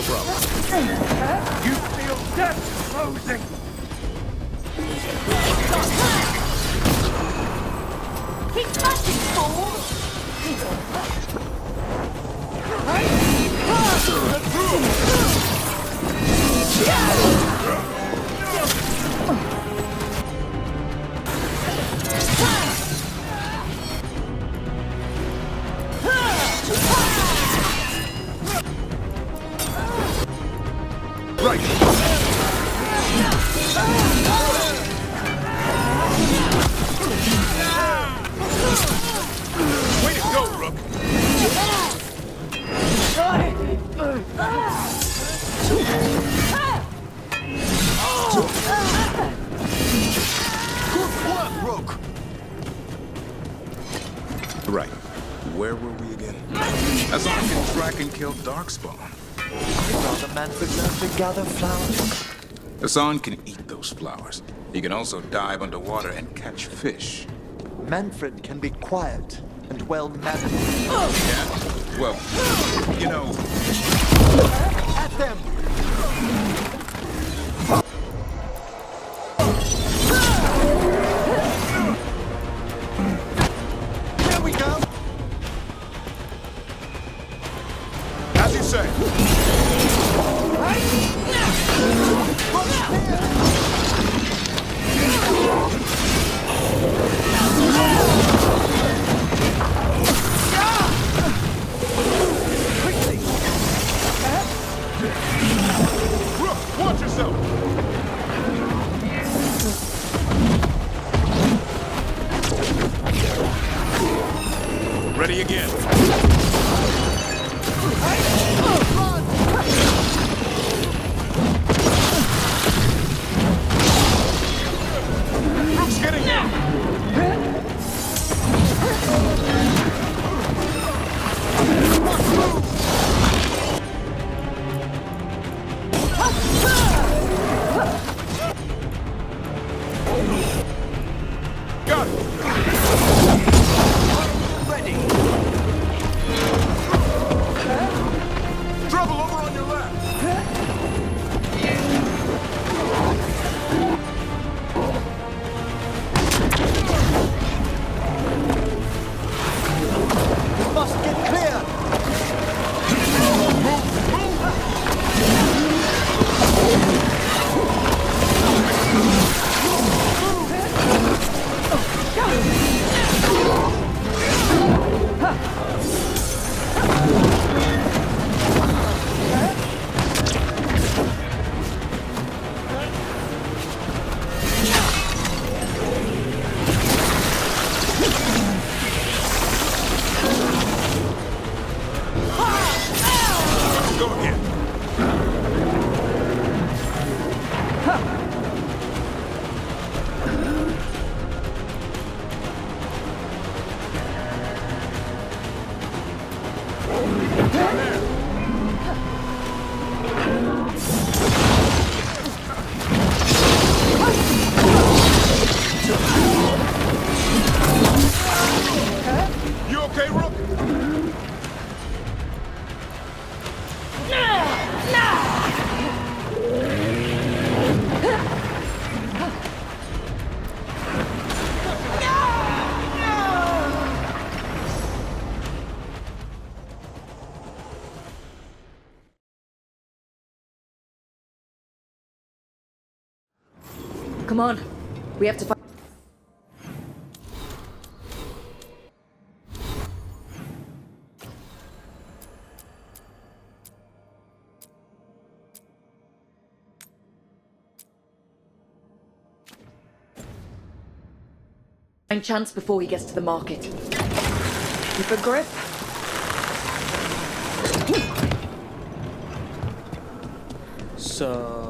problem. You feel death closing! Keep touching, fool! Right! Way to go, Rook! Good work, Rook! Right. Where were we again? Azan can track and kill Darkspawn. Rather Manfred learned to gather flowers. Hassan can eat those flowers. He can also dive underwater and catch fish. Manfred can be quiet and well-mannered. Yeah? Well, you know... At them! Here we go! As you say. Rook, watch yourself! Ready again. Rook's getting in! Got it! Ready! Trouble over on your left! We must get clear! Go again. You okay, Rook? Come on. We have to find... chance before he gets to the market. Keep a grip. So...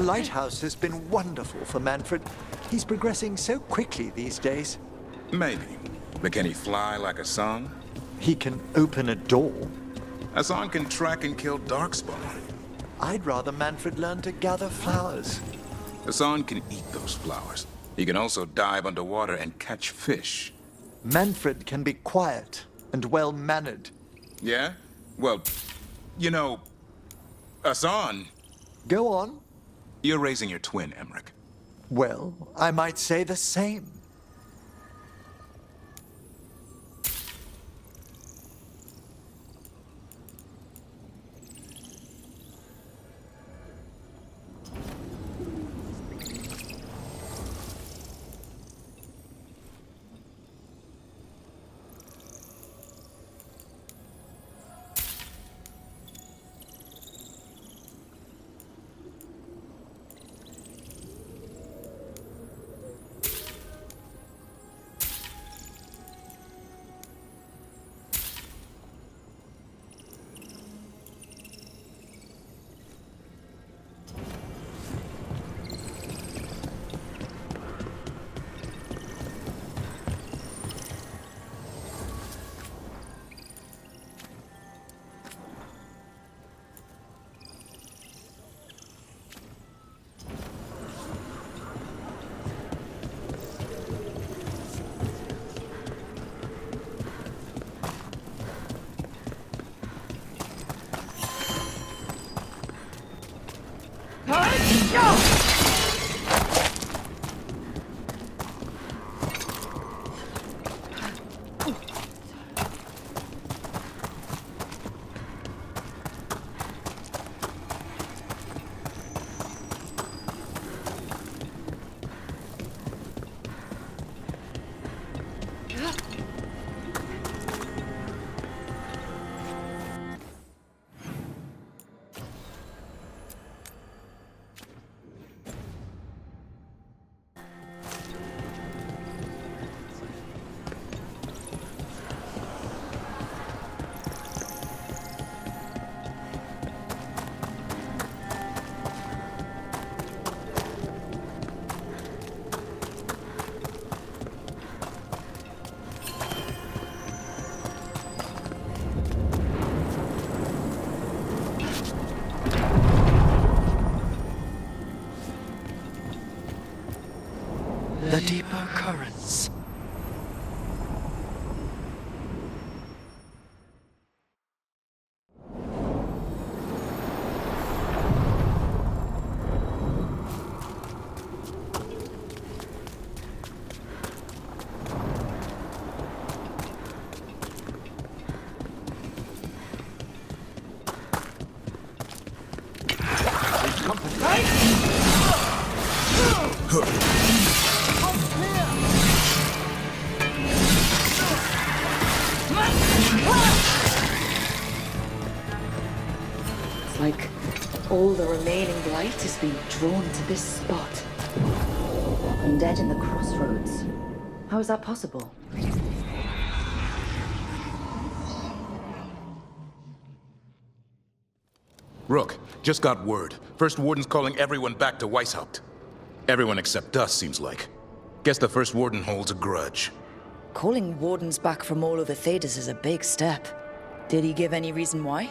The lighthouse has been wonderful for Manfred. He's progressing so quickly these days. Maybe. But can he fly like a song? He can open a door. A song can track and kill Darkspawn. I'd rather Manfred learn to gather flowers. A song can eat those flowers. He can also dive underwater and catch fish. Manfred can be quiet and well-mannered. Yeah? Well, you know, Asan, Go on. you're raising your twin, Emmerich. Well, I might say the same. The deeper currents. It's like all the remaining light is being drawn to this spot. I'm dead in the crossroads. How is that possible? Rook, just got word. First Warden's calling everyone back to Weishaupt. Everyone except us, seems like. Guess the First Warden holds a grudge. Calling wardens back from all of the Thedas is a big step. Did he give any reason why?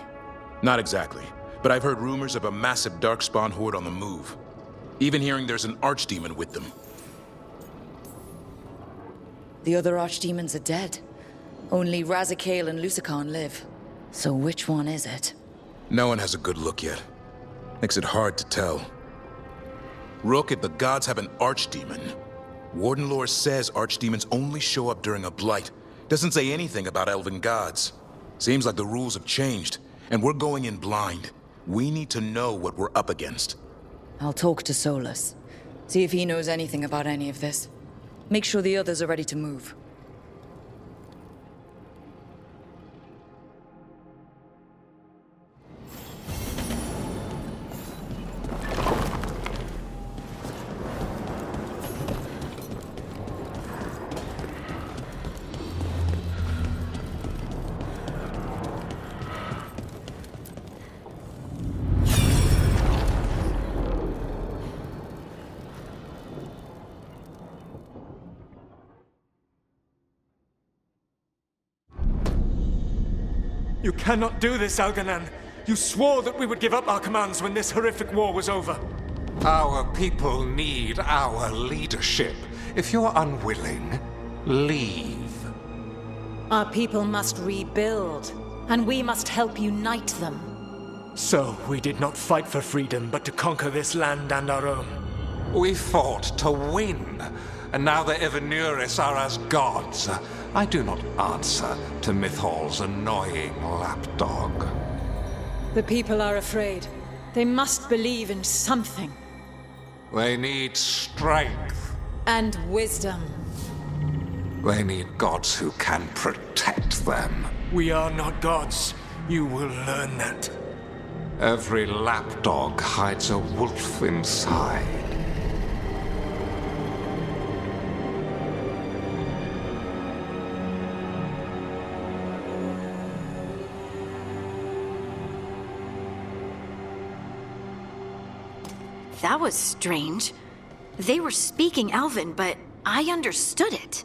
Not exactly, but I've heard rumors of a massive Darkspawn horde on the move. Even hearing there's an archdemon with them. The other archdemons are dead. Only Razakale and Lusicon live. So which one is it? No one has a good look yet. Makes it hard to tell. Rook, if the gods have an archdemon, Warden lore says archdemons only show up during a blight. Doesn't say anything about elven gods. Seems like the rules have changed, and we're going in blind. We need to know what we're up against. I'll talk to Solus. See if he knows anything about any of this. Make sure the others are ready to move. You cannot do this, Algernon. You swore that we would give up our commands when this horrific war was over. Our people need our leadership. If you're unwilling, leave. Our people must rebuild, and we must help unite them. So, we did not fight for freedom, but to conquer this land and our own. We fought to win, and now the Evenuris are as gods. I do not answer to Mythal's annoying lapdog. The people are afraid. They must believe in something. They need strength. And wisdom. They need gods who can protect them. We are not gods. You will learn that. Every lapdog hides a wolf inside. That was strange. They were speaking Elven, but I understood it.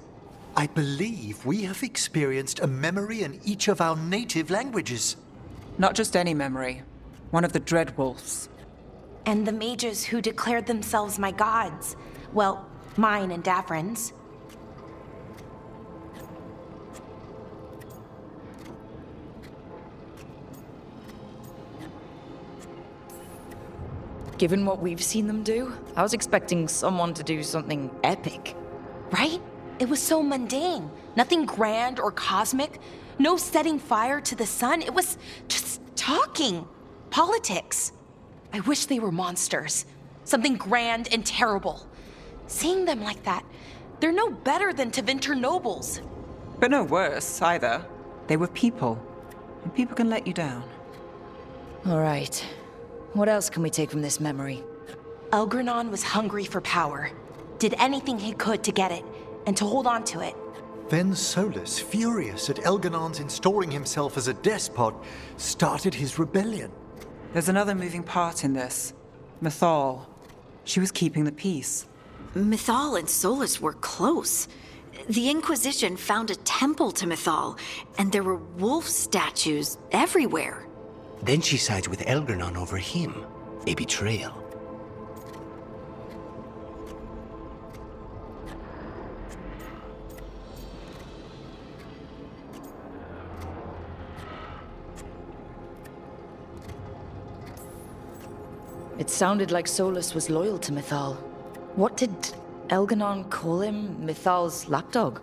I believe we have experienced a memory in each of our native languages. Not just any memory. One of the Dreadwolves. And the mages who declared themselves my gods. Well, mine and Davrin's. Given what we've seen them do, I was expecting someone to do something epic. Right? It was so mundane. Nothing grand or cosmic. No setting fire to the sun. It was just talking. Politics. I wish they were monsters. Something grand and terrible. Seeing them like that, they're no better than Tevinter nobles. But no worse, either. They were people. And people can let you down. All right. What else can we take from this memory? Elgranon was hungry for power. Did anything he could to get it, and to hold on to it. Then Solus, furious at Elganon's installing himself as a despot, started his rebellion. There's another moving part in this. Mythal. She was keeping the peace. Mythal and Solus were close. The Inquisition found a temple to Mythal, and there were wolf statues everywhere. Then she sides with Elgranon over him. A betrayal. It sounded like Solus was loyal to Mythal. What did Elganon call him? Mythal's lapdog?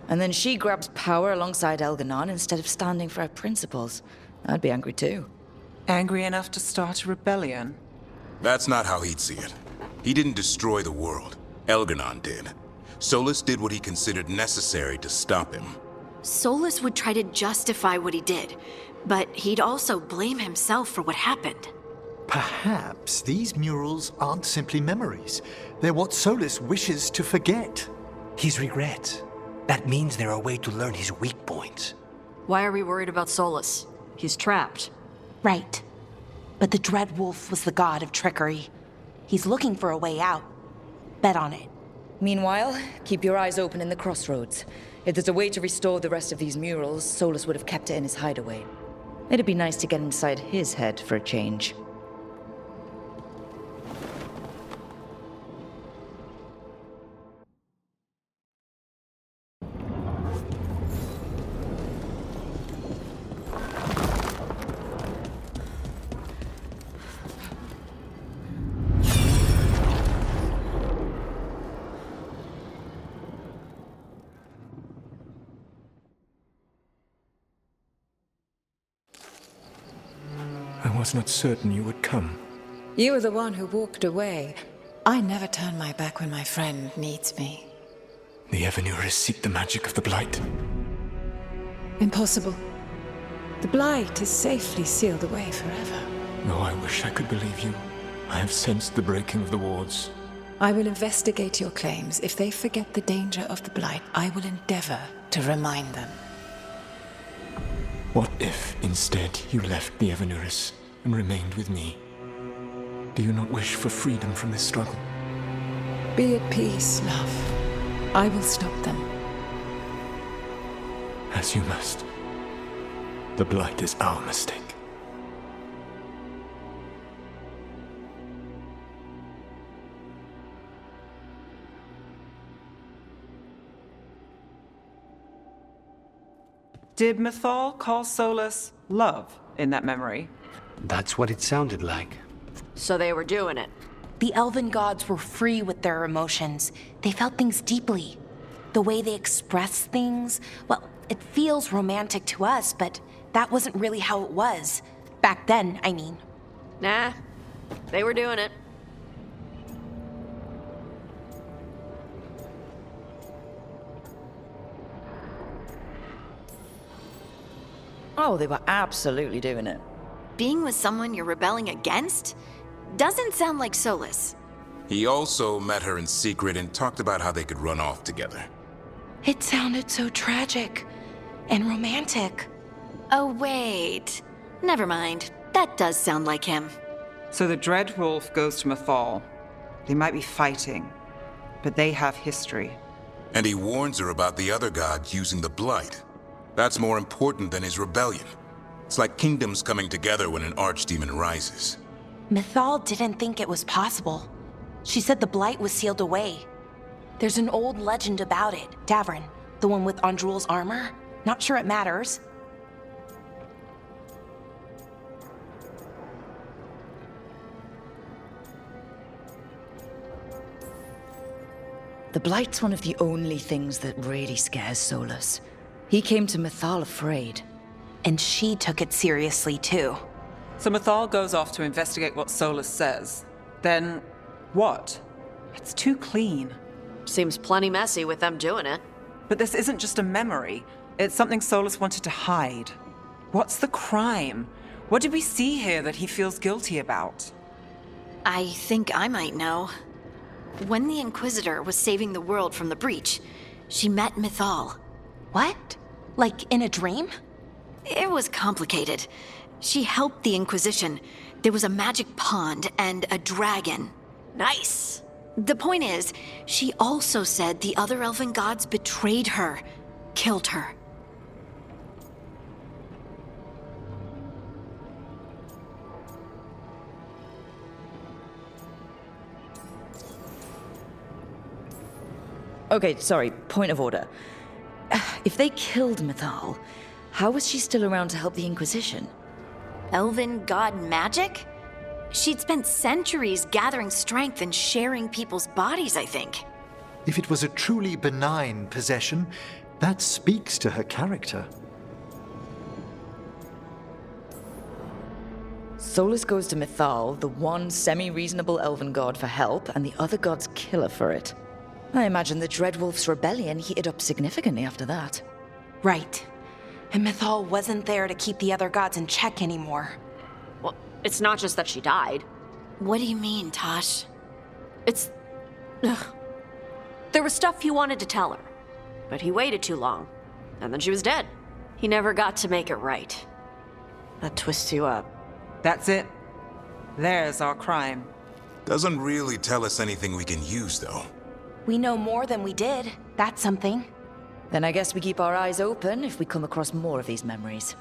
And then she grabs power alongside Elganon instead of standing for her principles. I'd be angry too. Angry enough to start a rebellion? That's not how he'd see it. He didn't destroy the world. Elganon did. Solus did what he considered necessary to stop him. Solus would try to justify what he did, but he'd also blame himself for what happened. Perhaps these murals aren't simply memories. They're what Solus wishes to forget. His regrets. That means they're a way to learn his weak points. Why are we worried about Solus? He's trapped. Right. But the Dreadwolf was the god of trickery. He's looking for a way out. Bet on it. Meanwhile, keep your eyes open in the crossroads. If there's a way to restore the rest of these murals, Solus would have kept it in his hideaway. It'd be nice to get inside his head for a change. I was not certain you would come. You were the one who walked away. I never turn my back when my friend needs me. The Evenuris seek the magic of the Blight. Impossible. The Blight is safely sealed away forever. Oh, I wish I could believe you. I have sensed the breaking of the wards. I will investigate your claims. If they forget the danger of the Blight, I will endeavor to remind them. What if, instead, you left the Evenuris and remained with me? Do you not wish for freedom from this struggle? Be at peace, love. I will stop them. As you must. The Blight is our mistake. Did Mythal call Solus love in that memory? That's what it sounded like. So they were doing it. The elven gods were free with their emotions. They felt things deeply. The way they expressed things, well, it feels romantic to us, but that wasn't really how it was. Back then, I mean. Nah, they were doing it. Oh, they were absolutely doing it. Being with someone you're rebelling against? Doesn't sound like Solus. He also met her in secret and talked about how they could run off together. It sounded so tragic and romantic. Oh, wait. Never mind. That does sound like him. So the Dreadwolf goes to Mythal. They might be fighting, but they have history. And he warns her about the other gods using the Blight. That's more important than his rebellion. It's like kingdoms coming together when an archdemon rises. Mythal didn't think it was possible. She said the Blight was sealed away. There's an old legend about it. Davrin, the one with Andrul's armor. Not sure it matters. The Blight's one of the only things that really scares Solus. He came to Mythal afraid. And she took it seriously, too. So Mythal goes off to investigate what Solus says. Then, what? It's too clean. Seems plenty messy with them doing it. But this isn't just a memory. It's something Solus wanted to hide. What's the crime? What did we see here that he feels guilty about? I think I might know. When the Inquisitor was saving the world from the breach, she met Mythal. What? Like in a dream? It was complicated. She helped the Inquisition. There was a magic pond and a dragon. Nice. The point is, she also said the other elven gods betrayed her, killed her. Okay, sorry, point of order. If they killed Mythal, how was she still around to help the Inquisition? Elven god magic? She'd spent centuries gathering strength and sharing people's bodies, I think. If it was a truly benign possession, that speaks to her character. Solus goes to Mythal, the one semi-reasonable elven god, for help, and the other gods kill her for it. I imagine the Dreadwolf's rebellion heated up significantly after that. Right. And Mythal wasn't there to keep the other gods in check anymore. Well, it's not just that she died. What do you mean, Tosh? It's... Ugh. There was stuff he wanted to tell her, but he waited too long, and then she was dead. He never got to make it right. That twists you up. That's it. There's our crime. Doesn't really tell us anything we can use, though. We know more than we did. That's something. Then I guess we keep our eyes open if we come across more of these memories.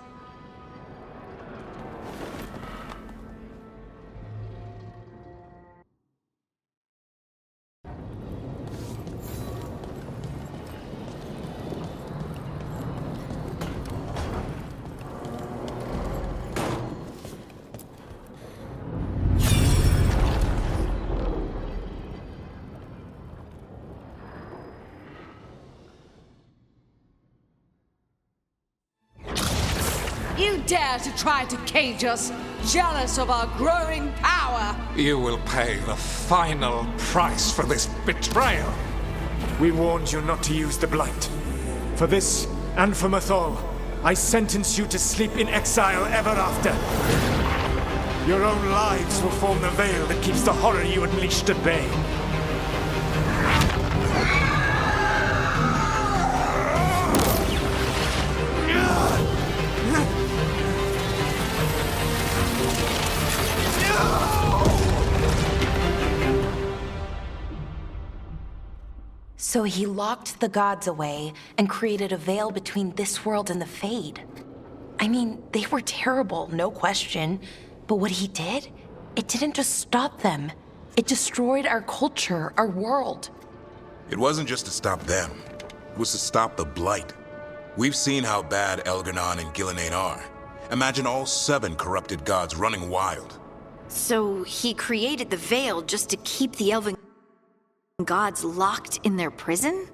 You dare to try to cage us, jealous of our growing power! You will pay the final price for this betrayal. We warned you not to use the Blight. For this, and for Mythal, I sentence you to sleep in exile ever after. Your own lives will form the veil that keeps the horror you unleashed at bay. So he locked the gods away and created a veil between this world and the Fade. I mean, they were terrible, no question. But what he did, it didn't just stop them. It destroyed our culture, our world. It wasn't just to stop them. It was to stop the Blight. We've seen how bad Elganon and Gillenane are. Imagine all 7 corrupted gods running wild. So he created the Veil just to keep the elven gods locked in their prison?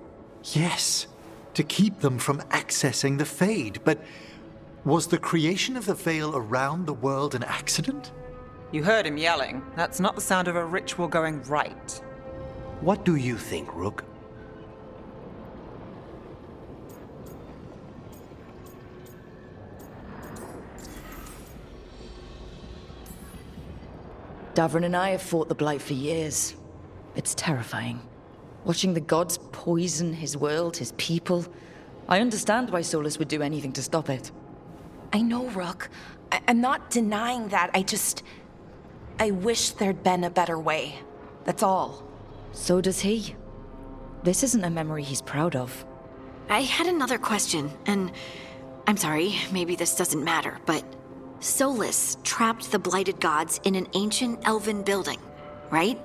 Yes, to keep them from accessing the Fade. But was the creation of the Veil around the world an accident? You heard him yelling. That's not the sound of a ritual going right. What do you think, Rook? Davrin and I have fought the Blight for years. It's terrifying. Watching the gods poison his world, his people. I understand why Solus would do anything to stop it. I know, Rook. I'm not denying that. I wish there'd been a better way. That's all. So does he. This isn't a memory he's proud of. I had another question, and I'm sorry, maybe this doesn't matter, but Solus trapped the blighted gods in an ancient elven building, right?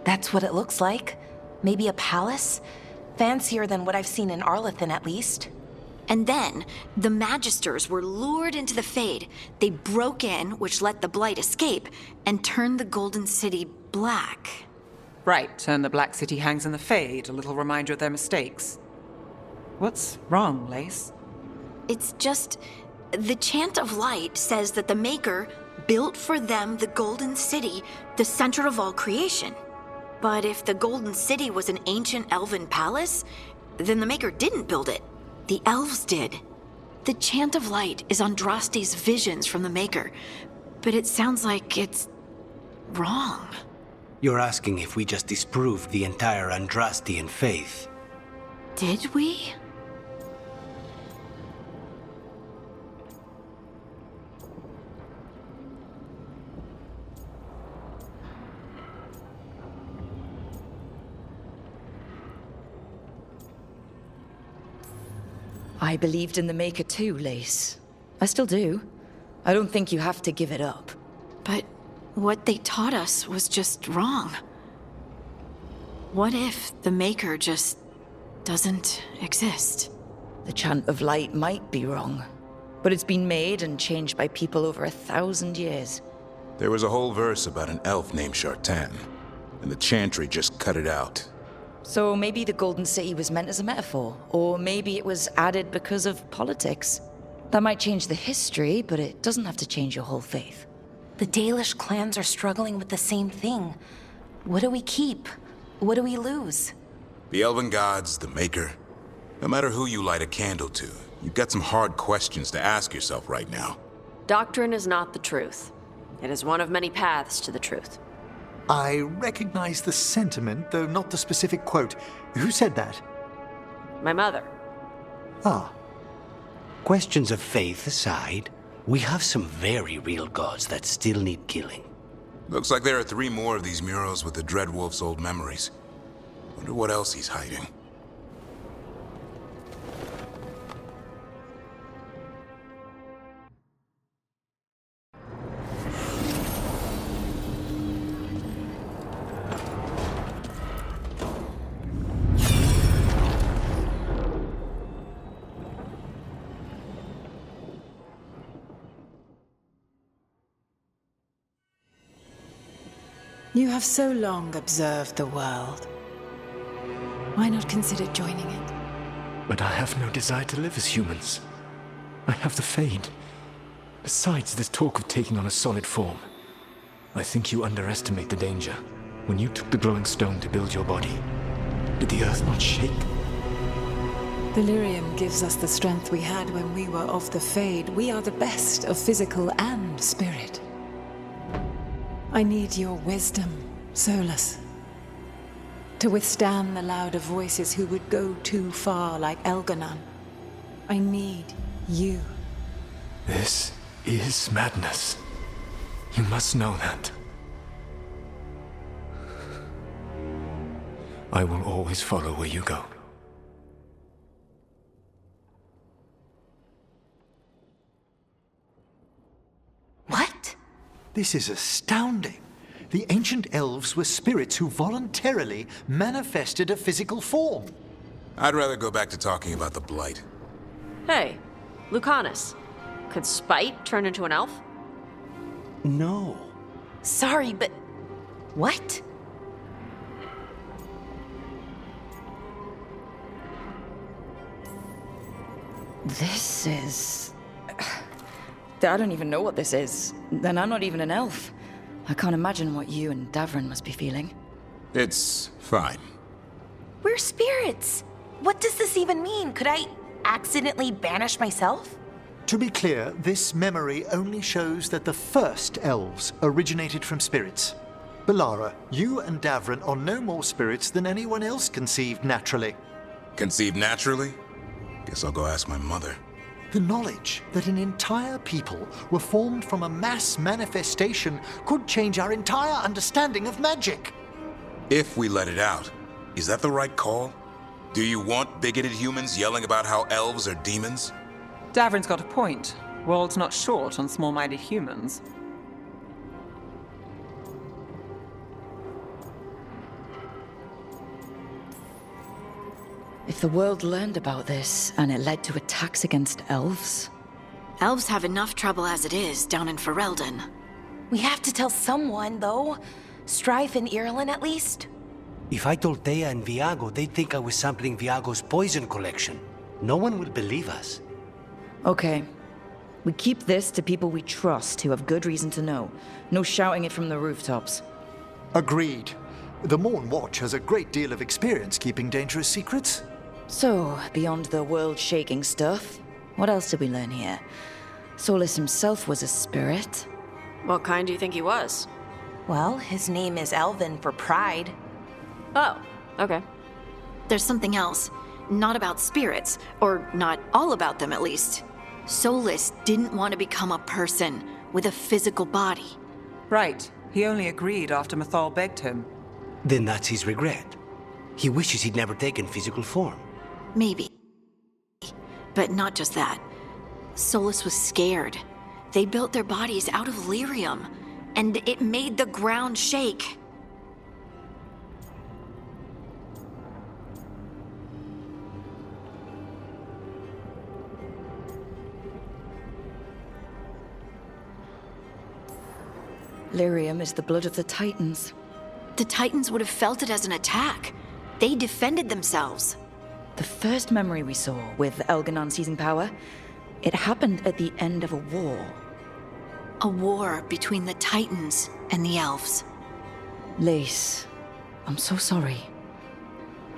That's what it looks like. Maybe a palace? Fancier than what I've seen in Arlethan, at least. And then, the Magisters were lured into the Fade. They broke in, which let the Blight escape, and turned the Golden City black. Right, and the Black City hangs in the Fade, a little reminder of their mistakes. What's wrong, Lace? It's just, the Chant of Light says that the Maker built for them the Golden City, the center of all creation. But if the Golden City was an ancient elven palace, then the Maker didn't build it. The elves did. The Chant of Light is Andraste's visions from the Maker, but it sounds like it's wrong. You're asking if we just disproved the entire Andrastian faith. Did we? I believed in the Maker too, Lace. I still do. I don't think you have to give it up. But what they taught us was just wrong. What if the Maker just doesn't exist? The Chant of Light might be wrong, but it's been made and changed by people over 1,000 years. There was a whole verse about an elf named Shartan, and the Chantry just cut it out. So maybe the Golden City was meant as a metaphor, or maybe it was added because of politics. That might change the history, but it doesn't have to change your whole faith. The Dalish clans are struggling with the same thing. What do we keep? What do we lose? The elven gods, the Maker. No matter who you light a candle to, you've got some hard questions to ask yourself right now. Doctrine is not the truth. It is one of many paths to the truth. I recognize the sentiment, though not the specific quote. Who said that? My mother. Ah. Questions of faith aside, we have some very real gods that still need killing. Looks like there are 3 more of these murals with the Dreadwolf's old memories. Wonder what else he's hiding. You have so long observed the world. Why not consider joining it? But I have no desire to live as humans. I have the Fade. Besides, this talk of taking on a solid form. I think you underestimate the danger. When you took the glowing stone to build your body, did the earth not shake? Delirium gives us the strength we had when we were of the Fade. We are the best of physical and spirit. I need your wisdom, Solus, to withstand the louder voices who would go too far like Elganon. I need you. This is madness. You must know that. I will always follow where you go. This is astounding. The ancient elves were spirits who voluntarily manifested a physical form. I'd rather go back to talking about the Blight. Hey, Lucanus. Could Spite turn into an elf? No. Sorry, but what? This is... I don't even know what this is. And I'm not even an elf. I can't imagine what you and Davrin must be feeling. It's fine. We're spirits. What does this even mean? Could I accidentally banish myself? To be clear, this memory only shows that the first elves originated from spirits. Balara, you and Davrin are no more spirits than anyone else conceived naturally. Conceived naturally? Guess I'll go ask my mother. The knowledge that an entire people were formed from a mass manifestation could change our entire understanding of magic. If we let it out, is that the right call? Do you want bigoted humans yelling about how elves are demons? Davrin's got a point. World's not short on small-minded humans. If the world learned about this, and it led to attacks against elves... Elves have enough trouble as it is down in Ferelden. We have to tell someone, though. Strife and Irulan, at least. If I told Thea and Viago, they'd think I was sampling Viago's poison collection. No one will believe us. Okay. We keep this to people we trust who have good reason to know. No shouting it from the rooftops. Agreed. The Morn Watch has a great deal of experience keeping dangerous secrets. So, beyond the world-shaking stuff, what else did we learn here? Solus himself was a spirit. What kind do you think he was? Well, his name is Elven for pride. Oh, okay. There's something else. Not about spirits, or not all about them at least. Solus didn't want to become a person with a physical body. Right. He only agreed after Mythal begged him. Then that's his regret. He wishes he'd never taken physical form. Maybe. But not just that. Solus was scared. They built their bodies out of lyrium, and it made the ground shake. Lyrium is the blood of the Titans. The Titans would have felt it as an attack. They defended themselves. The first memory we saw with Elganon seizing power, it happened at the end of a war. A war between the Titans and the elves. Lace, I'm so sorry.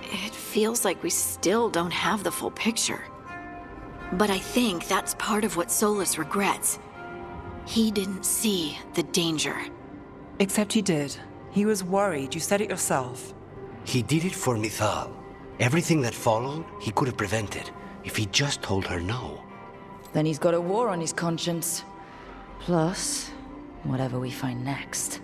It feels like we still don't have the full picture. But I think that's part of what Solus regrets. He didn't see the danger. Except he did. He was worried. You said it yourself. He did it for Mythal. Everything that followed, he could have prevented, if he just told her no. Then he's got a war on his conscience. Plus, whatever we find next.